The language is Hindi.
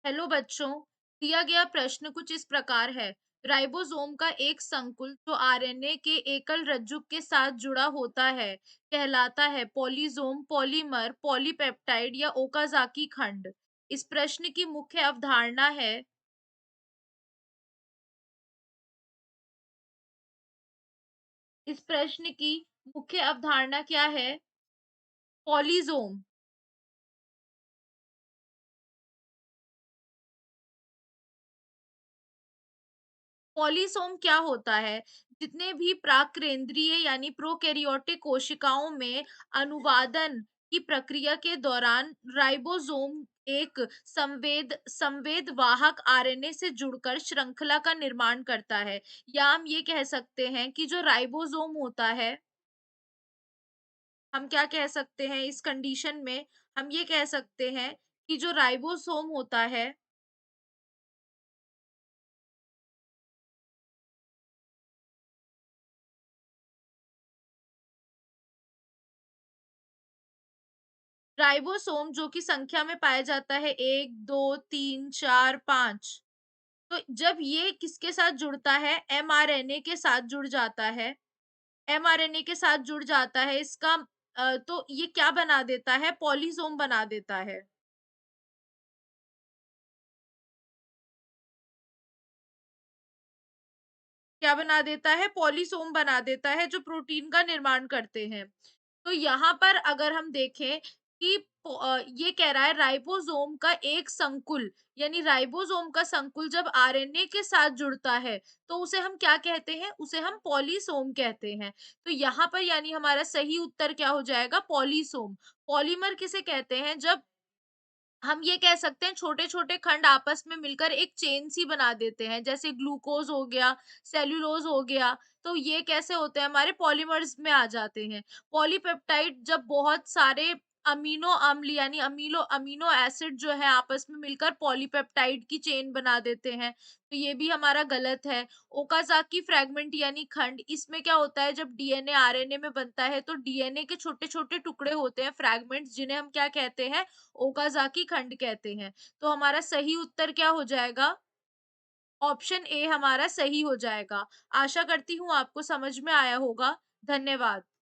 हेलो बच्चों। दिया गया प्रश्न कुछ इस प्रकार है। राइबोसोम का एक संकुल जो आरएनए के एकल रज्जु के साथ जुड़ा होता है कहलाता है पॉलीसोम, पॉलीमर, पॉलीपेप्टाइड या ओकाजाकी खंड। इस प्रश्न की मुख्य अवधारणा है। इस प्रश्न की मुख्य अवधारणा क्या है? पॉलीसोम। पॉलीसोम क्या होता है? जितने भी प्राकेंद्रीय यानी प्रोकैरियोटिक कोशिकाओं में अनुवादन की प्रक्रिया के दौरान राइबोसोम एक संवेदवाहक आरएनए से जुड़कर श्रृंखला का निर्माण करता है। या हम ये कह सकते हैं कि जो राइबोसोम होता है, हम क्या कह सकते हैं इस कंडीशन में? हम ये कह सकते हैं कि जो राइबोसोम होता है, राइबोसोम जो कि संख्या में पाया जाता है 1, 2, 3, 4, 5। तो जब ये किसके साथ जुड़ता है? एमआरएनए के साथ जुड़ जाता है। एमआरएनए के साथ जुड़ जाता है इसका तो ये क्या बना देता है? पॉलीसोम बना देता है। क्या बना देता है? पॉलीसोम बना देता है जो प्रोटीन का निर्माण करते हैं। तो यहाँ पर अगर हम देखें कि ये कह रहा है राइबोसोम का एक संकुल, यानी राइबोसोम का संकुल जब आरएनए के साथ जुड़ता है तो उसे हम क्या कहते हैं? उसे हम पॉलीसोम कहते हैं। तो यहाँ पर यानी हमारा सही उत्तर क्या हो जाएगा? पॉलीसोम। पॉलीमर किसे कहते हैं? जब हम ये कह सकते हैं छोटे-छोटे खंड आपस में मिलकर एक चेन सी बना देते हैं, जैसे ग्लूकोज हो गया, सेल्यूलोज हो गया, तो ये कैसे होते हैं? हमारे पॉलीमर्स में आ जाते हैं। पॉलीपेप्टाइड जब बहुत सारे अमीनो अम्ल यानी अमीनो एसिड जो है आपस में मिलकर पॉलीपेप्टाइड की चेन बना देते हैं, तो ये भी हमारा गलत है। ओकाज़ाकी फ्रैगमेंट यानी खंड, इसमें क्या होता है जब डीएनए आरएनए में बनता है तो डीएनए के छोटे-छोटे टुकड़े होते हैं, फ्रैगमेंट्स, जिन्हें हम क्या कहते हैं? ओकाज़ाकी खंड कहते हैं। तो हमारा सही उत्तर क्या हो जाएगा? ऑप्शन ए हमारा सही हो जाएगा। आशा करती हूँ आपको समझ में आया होगा। धन्यवाद।